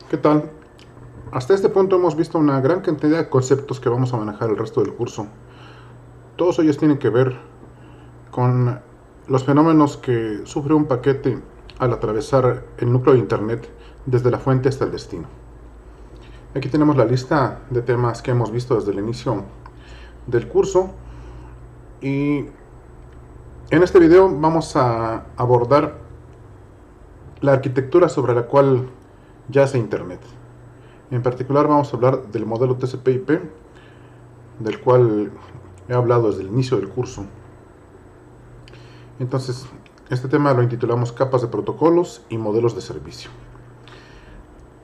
¿Qué tal? Hasta este punto hemos visto una gran cantidad de conceptos que vamos a manejar el resto del curso. Todos ellos tienen que ver con los fenómenos que sufre un paquete al atravesar el núcleo de Internet desde la fuente hasta el destino. Aquí tenemos la lista de temas que hemos visto desde el inicio del curso y en este video vamos a abordar la arquitectura sobre la cual yace Internet. En particular vamos a hablar del modelo TCP/IP, del cual he hablado desde el inicio del curso. Entonces, este tema lo intitulamos capas de protocolos y modelos de servicio.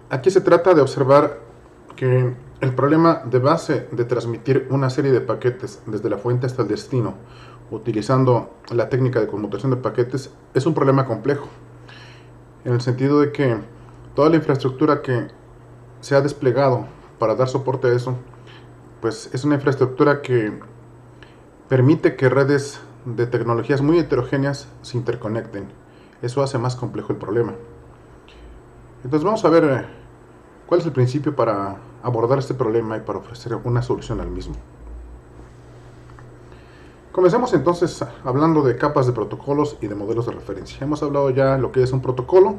Aquí se trata de observar que el problema de base de transmitir una serie de paquetes desde la fuente hasta el destino, utilizando la técnica de conmutación de paquetes, es un problema complejo, en el sentido de que toda la infraestructura que se ha desplegado para dar soporte a eso, pues es una infraestructura que permite que redes de tecnologías muy heterogéneas se interconecten. Eso hace más complejo el problema. Entonces vamos a ver cuál es el principio para abordar este problema y para ofrecer una solución al mismo. Comencemos entonces hablando de capas de protocolos y de modelos de referencia. Hemos hablado ya de lo que es un protocolo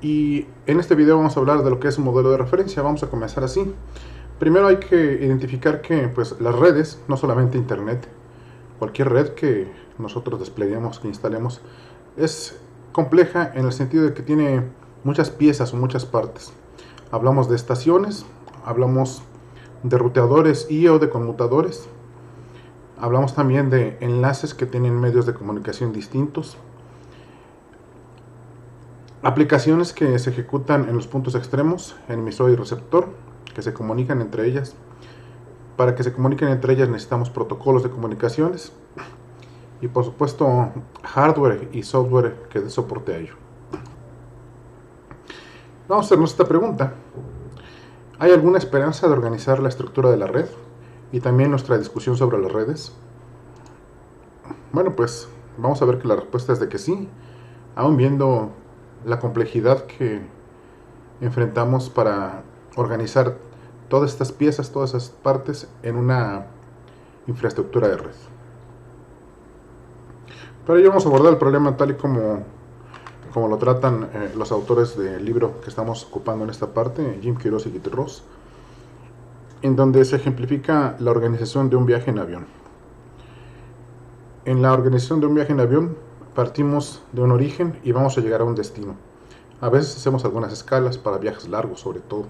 y en este video vamos a hablar de lo que es un modelo de referencia. Vamos a comenzar así. Primero hay que identificar que pues, las redes, no solamente Internet, cualquier red que nosotros despleguemos, que instalemos, es compleja en el sentido de que tiene muchas piezas o muchas partes. Hablamos de estaciones, hablamos de ruteadores y o de conmutadores, hablamos también de enlaces que tienen medios de comunicación distintos, aplicaciones que se ejecutan en los puntos extremos, en emisor y receptor, que se comunican entre ellas. Para que se comuniquen entre ellas necesitamos protocolos de comunicaciones y por supuesto hardware y software que dé soporte a ello. Vamos a hacernos esta pregunta: ¿hay alguna esperanza de organizar la estructura de la red? Y también nuestra discusión sobre las redes. Bueno, pues vamos a ver que la respuesta es de que sí, aún viendo la complejidad que enfrentamos para organizar todas estas piezas, todas esas partes en una infraestructura de red. Para ello vamos a abordar el problema tal y como lo tratan los autores del libro que estamos ocupando en esta parte, Jim Quiroz y Git Ross, en donde se ejemplifica la organización de un viaje en avión. En la organización de un viaje en avión partimos de un origen y vamos a llegar a un destino. A veces hacemos algunas escalas para viajes largos sobre todo.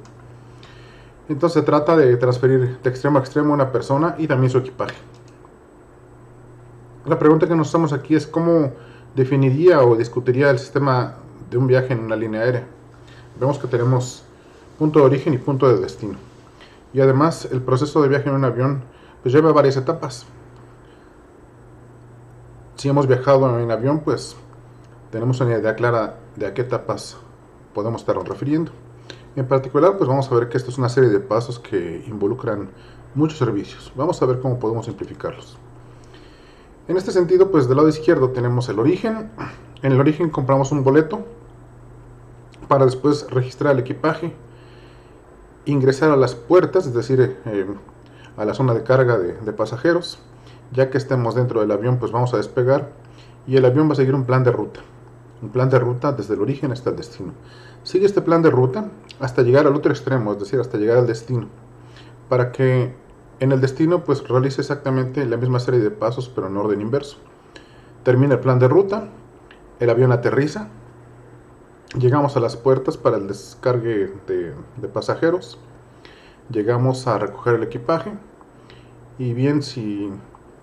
Entonces se trata de transferir de extremo a extremo a una persona y también su equipaje. La pregunta que nos hacemos aquí es cómo definiría o discutiría el sistema de un viaje en una línea aérea. Vemos que tenemos punto de origen y punto de destino. Y además el proceso de viaje en un avión pues lleva varias etapas. Si hemos viajado en avión, pues tenemos una idea clara de a qué etapas podemos estarnos refiriendo. En particular, pues vamos a ver que esto es una serie de pasos que involucran muchos servicios. Vamos a ver cómo podemos simplificarlos. En este sentido, pues del lado izquierdo tenemos el origen. En el origen compramos un boleto para después registrar el equipaje, ingresar a las puertas, es decir, a la zona de carga de pasajeros. Ya que estemos dentro del avión, pues vamos a despegar y el avión va a seguir un plan de ruta. Un plan de ruta desde el origen hasta el destino. Sigue este plan de ruta hasta llegar al otro extremo, es decir, hasta llegar al destino. Para que en el destino pues realice exactamente la misma serie de pasos, pero en orden inverso. Termina el plan de ruta, el avión aterriza, llegamos a las puertas para el descargue de pasajeros, llegamos a recoger el equipaje y bien si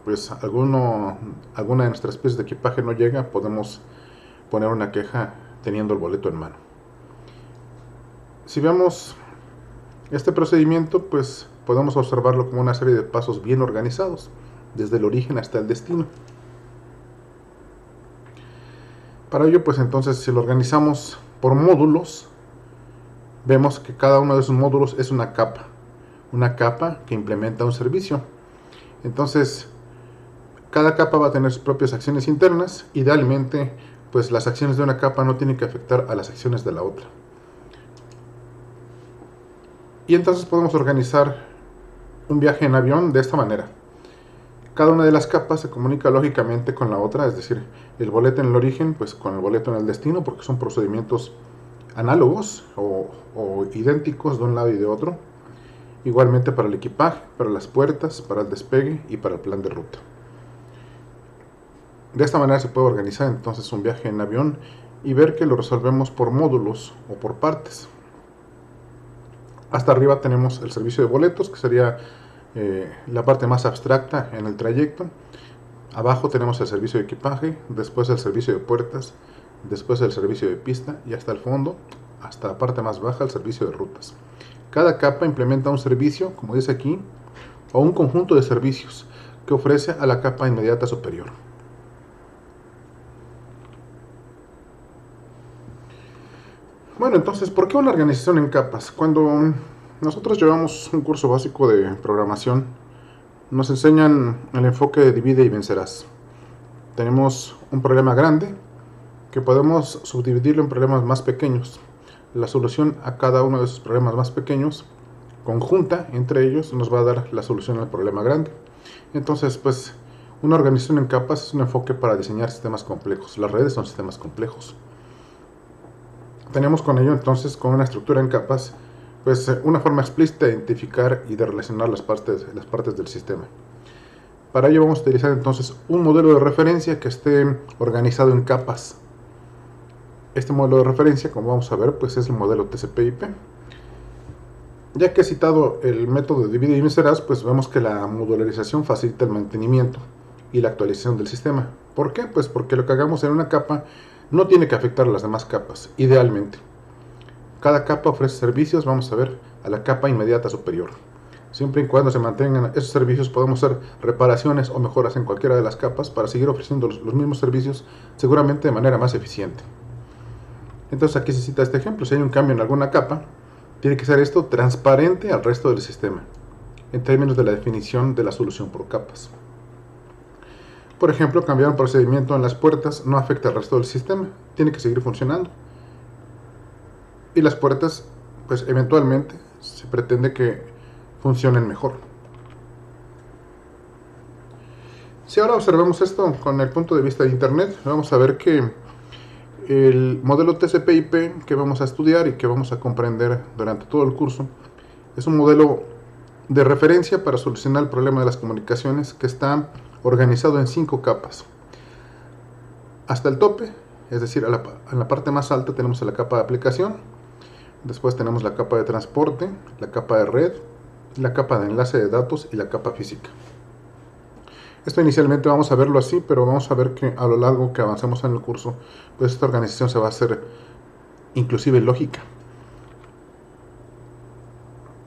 pues alguna de nuestras piezas de equipaje no llega, podemos poner una queja teniendo el boleto en mano. Si vemos este procedimiento, pues podemos observarlo como una serie de pasos bien organizados, desde el origen hasta el destino. Para ello, pues entonces, si lo organizamos por módulos, vemos que cada uno de esos módulos es una capa que implementa un servicio. Entonces, cada capa va a tener sus propias acciones internas. Idealmente, pues las acciones de una capa no tienen que afectar a las acciones de la otra. Y entonces podemos organizar un viaje en avión de esta manera. Cada una de las capas se comunica lógicamente con la otra, es decir, el boleto en el origen pues con el boleto en el destino, porque son procedimientos análogos o idénticos de un lado y de otro. Igualmente para el equipaje, para las puertas, para el despegue y para el plan de ruta. De esta manera se puede organizar entonces un viaje en avión y ver que lo resolvemos por módulos o por partes. Hasta arriba tenemos el servicio de boletos, que sería la parte más abstracta en el trayecto. Abajo tenemos el servicio de equipaje, después el servicio de puertas, después el servicio de pista y hasta el fondo, hasta la parte más baja, el servicio de rutas. Cada capa implementa un servicio, como dice aquí, o un conjunto de servicios que ofrece a la capa inmediata superior. Bueno, entonces, ¿por qué una organización en capas? Cuando nosotros llevamos un curso básico de programación, nos enseñan el enfoque de divide y vencerás. Tenemos un problema grande que podemos subdividirlo en problemas más pequeños. La solución a cada uno de esos problemas más pequeños, conjunta entre ellos, nos va a dar la solución al problema grande. Entonces, pues, una organización en capas es un enfoque para diseñar sistemas complejos. Las redes son sistemas complejos. Tenemos con ello, entonces, con una estructura en capas, pues, una forma explícita de identificar y de relacionar las partes del sistema. Para ello vamos a utilizar entonces un modelo de referencia que esté organizado en capas. Este modelo de referencia, como vamos a ver, pues es el modelo TCP/IP. Ya que he citado el método de divide y vencerás, pues vemos que la modularización facilita el mantenimiento y la actualización del sistema. ¿Por qué? Pues porque lo que hagamos en una capa no tiene que afectar a las demás capas, idealmente. Cada capa ofrece servicios, vamos a ver, a la capa inmediata superior. Siempre y cuando se mantengan esos servicios, podemos hacer reparaciones o mejoras en cualquiera de las capas para seguir ofreciendo los mismos servicios, seguramente de manera más eficiente. Entonces aquí se cita este ejemplo. Si hay un cambio en alguna capa, tiene que ser esto transparente al resto del sistema, en términos de la definición de la solución por capas. Por ejemplo, cambiar un procedimiento en las puertas no afecta al resto del sistema, tiene que seguir funcionando. Y las puertas, pues eventualmente, se pretende que funcionen mejor. Si ahora observamos esto con el punto de vista de Internet, vamos a ver que el modelo TCP/IP que vamos a estudiar y que vamos a comprender durante todo el curso es un modelo de referencia para solucionar el problema de las comunicaciones que está organizado en 5 capas. Hasta el tope, es decir, en la parte más alta tenemos la capa de aplicación, después tenemos la capa de transporte, la capa de red, la capa de enlace de datos y la capa física. Esto inicialmente vamos a verlo así, pero vamos a ver que a lo largo que avancemos en el curso, pues esta organización se va a hacer inclusive lógica.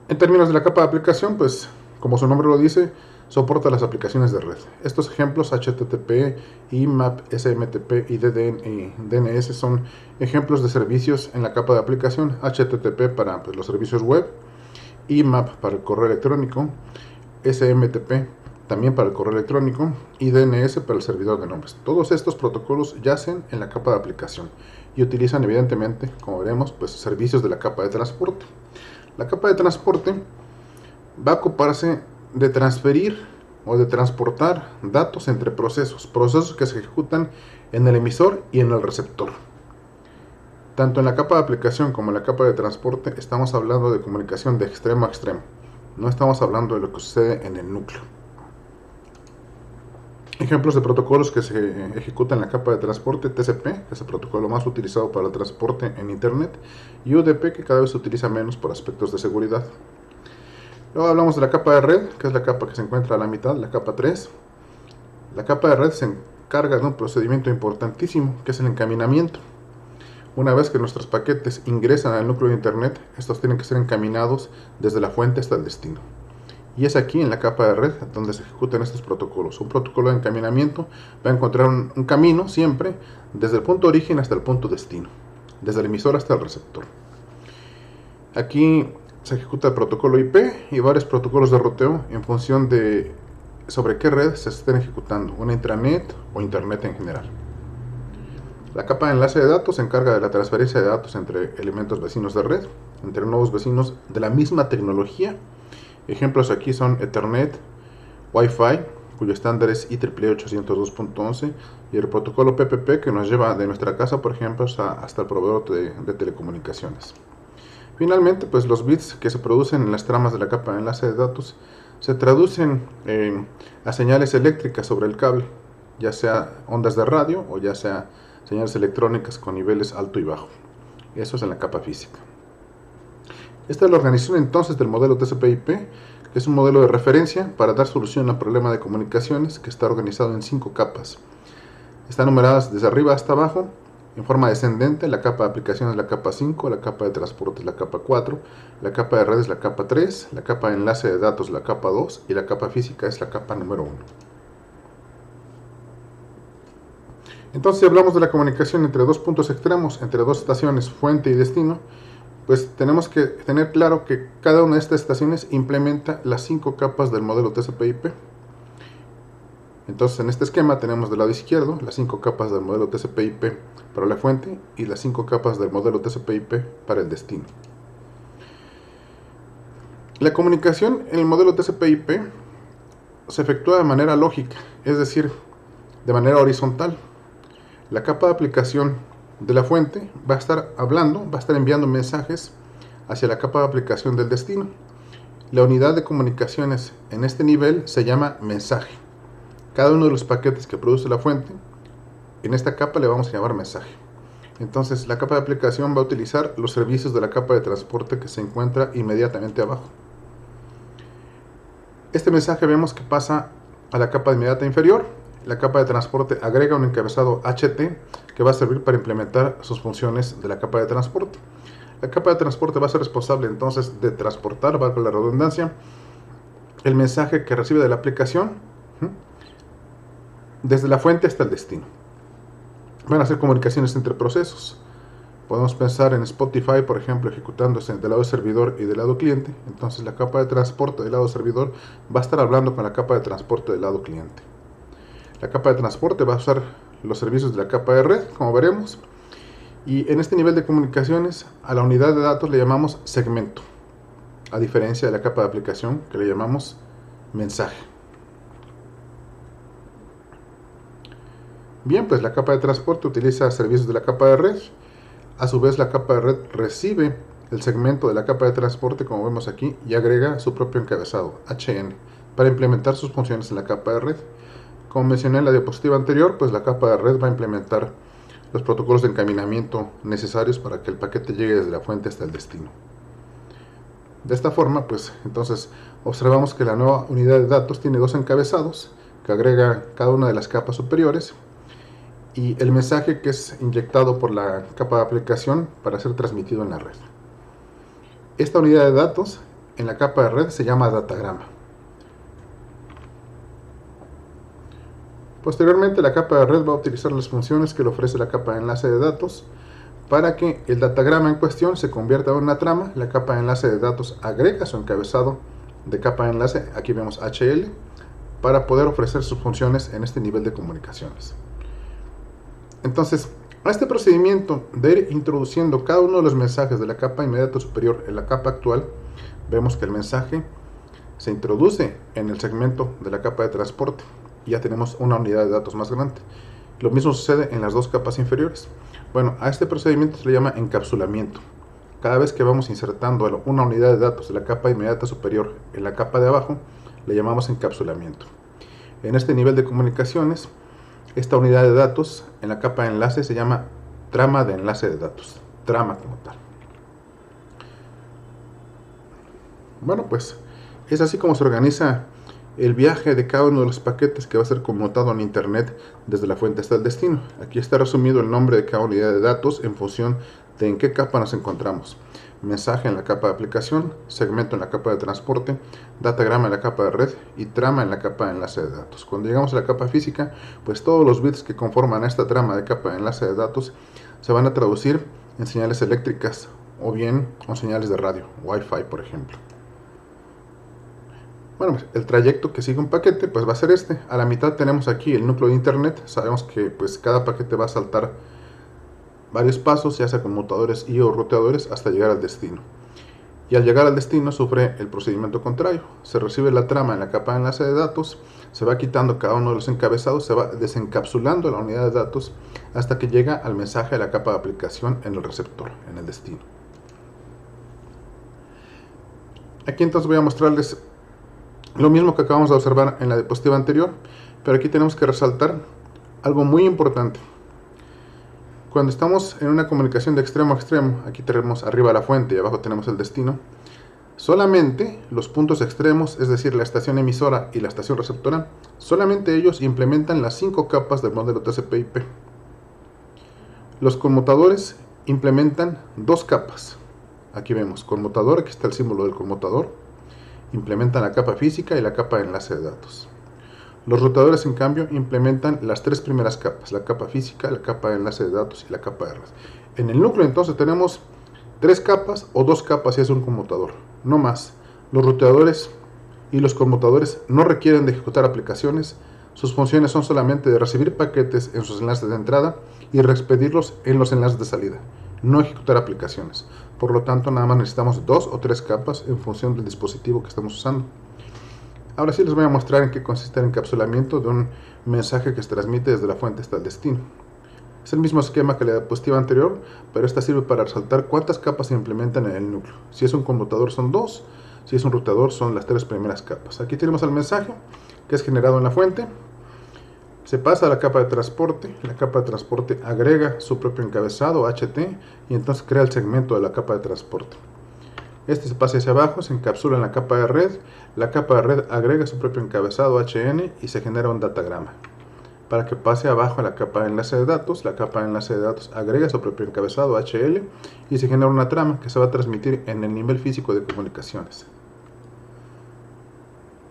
En términos de la capa de aplicación, pues como su nombre lo dice, soporta las aplicaciones de red. Estos ejemplos HTTP, IMAP, SMTP y DNS son ejemplos de servicios en la capa de aplicación. HTTP para los servicios web, IMAP para el correo electrónico, SMTP también para el correo electrónico y DNS para el servidor de nombres. Todos estos protocolos yacen en la capa de aplicación y utilizan evidentemente, como veremos, pues servicios de la capa de transporte. La capa de transporte va a ocuparse de transferir o de transportar datos entre procesos que se ejecutan en el emisor y en el receptor. Tanto en la capa de aplicación como en la capa de transporte estamos hablando de comunicación de extremo a extremo. No estamos hablando de lo que sucede en el núcleo. Ejemplos de protocolos que se ejecutan en la capa de transporte: TCP, que es el protocolo más utilizado para el transporte en Internet, y UDP, que cada vez se utiliza menos por aspectos de seguridad. Luego hablamos de la capa de red, que es la capa que se encuentra a la mitad, la capa 3. La capa de red se encarga de un procedimiento importantísimo, que es el encaminamiento. Una vez que nuestros paquetes ingresan al núcleo de Internet, estos tienen que ser encaminados desde la fuente hasta el destino. Y es aquí en la capa de red donde se ejecutan estos protocolos. Un protocolo de encaminamiento va a encontrar un camino siempre desde el punto origen hasta el punto destino, desde el emisor hasta el receptor. Aquí se ejecuta el protocolo IP y varios protocolos de ruteo en función de sobre qué red se estén ejecutando, una intranet o Internet en general. La capa de enlace de datos se encarga de la transferencia de datos entre elementos vecinos de red, entre nuevos vecinos de la misma tecnología. Ejemplos aquí son Ethernet, Wi-Fi, cuyo estándar es IEEE 802.11, y el protocolo PPP, que nos lleva de nuestra casa, por ejemplo, hasta el proveedor de telecomunicaciones. Finalmente, pues los bits que se producen en las tramas de la capa de enlace de datos se traducen a señales eléctricas sobre el cable, ya sea ondas de radio o ya sea señales electrónicas con niveles alto y bajo. Eso es en la capa física. Esta es la organización entonces del modelo TCP/IP, que es un modelo de referencia para dar solución al problema de comunicaciones, que está organizado en 5 capas. Están numeradas desde arriba hasta abajo, en forma descendente. La capa de aplicación es la capa 5, la capa de transporte es la capa 4, la capa de red es la capa 3, la capa de enlace de datos la capa 2 y la capa física es la capa número 1. Entonces, si hablamos de la comunicación entre dos puntos extremos, entre dos estaciones, fuente y destino, pues tenemos que tener claro que cada una de estas estaciones implementa las 5 capas del modelo TCP/IP. Entonces, en este esquema tenemos del lado izquierdo las 5 capas del modelo TCP/IP para la fuente y las 5 capas del modelo TCP/IP para el destino. La comunicación en el modelo TCP/IP se efectúa de manera lógica, es decir, de manera horizontal. La capa de aplicación de la fuente va a estar hablando, va a estar enviando mensajes hacia la capa de aplicación del destino. La unidad de comunicaciones en este nivel se llama mensaje. Cada uno de los paquetes que produce la fuente, en esta capa le vamos a llamar mensaje. Entonces, la capa de aplicación va a utilizar los servicios de la capa de transporte que se encuentra inmediatamente abajo. Este mensaje vemos que pasa a la capa inmediata inferior. La capa de transporte agrega un encabezado HT que va a servir para implementar sus funciones de la capa de transporte. La capa de transporte va a ser responsable entonces de transportar, valga la redundancia, el mensaje que recibe de la aplicación desde la fuente hasta el destino. Van a hacer comunicaciones entre procesos. Podemos pensar en Spotify, por ejemplo, ejecutándose del lado servidor y del lado cliente. Entonces la capa de transporte del lado servidor va a estar hablando con la capa de transporte del lado cliente. La capa de transporte va a usar los servicios de la capa de red, como veremos. Y en este nivel de comunicaciones, a la unidad de datos le llamamos segmento, a diferencia de la capa de aplicación que le llamamos mensaje. Bien, pues la capa de transporte utiliza servicios de la capa de red. A su vez, la capa de red recibe el segmento de la capa de transporte, como vemos aquí, y agrega su propio encabezado, HN, para implementar sus funciones en la capa de red. Como mencioné en la diapositiva anterior, pues la capa de red va a implementar los protocolos de encaminamiento necesarios para que el paquete llegue desde la fuente hasta el destino. De esta forma, pues entonces observamos que la nueva unidad de datos tiene 2 encabezados que agrega cada una de las capas superiores y el mensaje que es inyectado por la capa de aplicación para ser transmitido en la red. Esta unidad de datos en la capa de red se llama datagrama. Posteriormente, la capa de red va a utilizar las funciones que le ofrece la capa de enlace de datos para que el datagrama en cuestión se convierta en una trama. La capa de enlace de datos agrega su encabezado de capa de enlace, aquí vemos HL, para poder ofrecer sus funciones en este nivel de comunicaciones. Entonces, a este procedimiento de ir introduciendo cada uno de los mensajes de la capa inmediata superior en la capa actual, vemos que el mensaje se introduce en el segmento de la capa de transporte. Ya tenemos una unidad de datos más grande. Lo mismo sucede en las 2 capas inferiores. Bueno, a este procedimiento se le llama encapsulamiento. Cada vez que vamos insertando una unidad de datos de la capa inmediata superior en la capa de abajo, le llamamos encapsulamiento. En este nivel de comunicaciones, esta unidad de datos en la capa de enlace se llama trama de enlace de datos. Trama como tal. Bueno, pues es así como se organiza el viaje de cada uno de los paquetes que va a ser conmutado en internet desde la fuente hasta el destino. Aquí está resumido el nombre de cada unidad de datos en función de en qué capa nos encontramos. Mensaje en la capa de aplicación, segmento en la capa de transporte, datagrama en la capa de red y trama en la capa de enlace de datos. Cuando llegamos a la capa física, pues todos los bits que conforman esta trama de capa de enlace de datos se van a traducir en señales eléctricas o bien con señales de radio, Wi-Fi por ejemplo. Bueno, pues el trayecto que sigue un paquete pues va a ser este. A la mitad tenemos aquí el núcleo de internet. Sabemos que pues cada paquete va a saltar varios pasos, ya sea conmutadores y o ruteadores, hasta llegar al destino. Y al llegar al destino sufre el procedimiento contrario. Se recibe la trama en la capa de enlace de datos, se va quitando cada uno de los encabezados, se va desencapsulando la unidad de datos hasta que llega al mensaje de la capa de aplicación en el receptor, en el destino. Aquí entonces voy a mostrarles lo mismo que acabamos de observar en la diapositiva anterior, pero aquí tenemos que resaltar algo muy importante. Cuando estamos en una comunicación de extremo a extremo, aquí tenemos arriba la fuente y abajo tenemos el destino, solamente los puntos extremos, es decir, la estación emisora y la estación receptora, solamente ellos implementan las 5 capas del modelo TCP/IP. Los conmutadores implementan 2 capas. Aquí vemos conmutador, aquí está el símbolo del conmutador. Implementan la capa física y la capa de enlace de datos. Los ruteadores, en cambio, implementan las 3 primeras capas, la capa física, la capa de enlace de datos y la capa de red. En el núcleo, entonces, tenemos 3 capas o 2 capas si es un conmutador, no más. Los ruteadores y los conmutadores no requieren de ejecutar aplicaciones, sus funciones son solamente de recibir paquetes en sus enlaces de entrada y reexpedirlos en los enlaces de salida, no ejecutar aplicaciones. Por lo tanto, nada más necesitamos 2 o 3 capas en función del dispositivo que estamos usando. Ahora sí les voy a mostrar en qué consiste el encapsulamiento de un mensaje que se transmite desde la fuente hasta el destino. Es el mismo esquema que la diapositiva anterior, pero esta sirve para resaltar cuántas capas se implementan en el núcleo. Si es un conmutador son 2, si es un ruteador son las 3 primeras capas. Aquí tenemos el mensaje que es generado en la fuente, se pasa a la capa de transporte agrega su propio encabezado HT y entonces crea el segmento de la capa de transporte. Este se pasa hacia abajo, se encapsula en la capa de red, la capa de red agrega su propio encabezado HN y se genera un datagrama. Para que pase abajo a la capa de enlace de datos, la capa de enlace de datos agrega su propio encabezado HL y se genera una trama que se va a transmitir en el nivel físico de comunicaciones.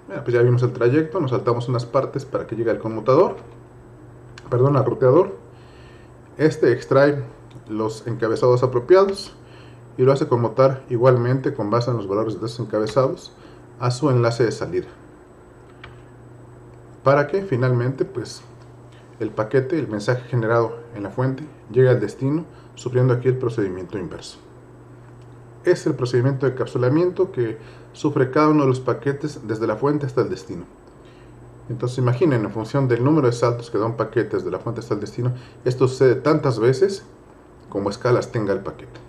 Bueno, pues ya vimos el trayecto, nos saltamos unas partes para que llegue al al ruteador. Este extrae los encabezados apropiados y lo hace conmutar igualmente con base en los valores de esos encabezados a su enlace de salida, para que finalmente pues el paquete, el mensaje generado en la fuente, llegue al destino sufriendo aquí el procedimiento inverso. Es el procedimiento de encapsulamiento que sufre cada uno de los paquetes desde la fuente hasta el destino. Entonces imaginen, en función del número de saltos que da un paquete desde la fuente hasta el destino, esto sucede tantas veces como escalas tenga el paquete.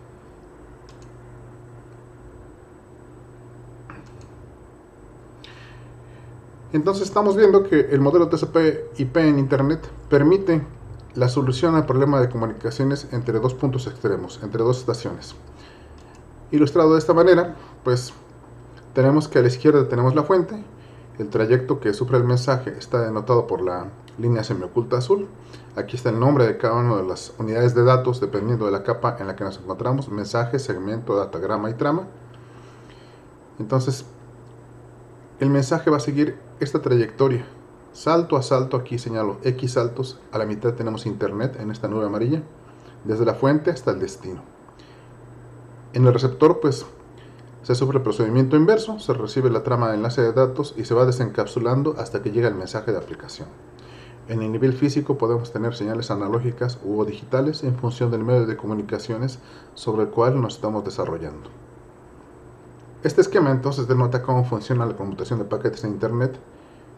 Entonces estamos viendo que el modelo TCP/IP en Internet permite la solución al problema de comunicaciones entre 2 puntos extremos, entre 2 estaciones. Ilustrado de esta manera, pues tenemos que a la izquierda tenemos la fuente, el trayecto que sufre el mensaje está denotado por la línea semioculta azul. Aquí está el nombre de cada una de las unidades de datos dependiendo de la capa en la que nos encontramos, mensaje, segmento, datagrama y trama. Entonces, el mensaje va a seguir esta trayectoria, salto a salto. Aquí señalo X saltos, a la mitad tenemos internet en esta nube amarilla, desde la fuente hasta el destino. En el receptor pues se sufre el procedimiento inverso, se recibe la trama de enlace de datos y se va desencapsulando hasta que llega el mensaje de aplicación. En el nivel físico podemos tener señales analógicas u digitales en función del medio de comunicaciones sobre el cual nos estamos desarrollando. Este esquema entonces denota cómo funciona la conmutación de paquetes en Internet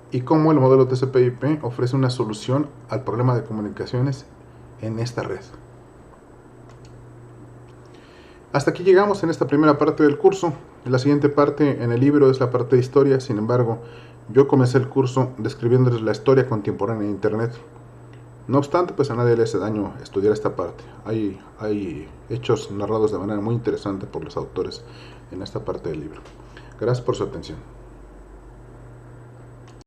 y cómo el modelo TCP/IP ofrece una solución al problema de comunicaciones en esta red. Hasta aquí llegamos en esta primera parte del curso. La siguiente parte en el libro es la parte de historia. Sin embargo, yo comencé el curso describiéndoles la historia contemporánea de Internet. No obstante, pues a nadie le hace daño estudiar esta parte. Hay hechos narrados de manera muy interesante por los autores en esta parte del libro. Gracias por su atención.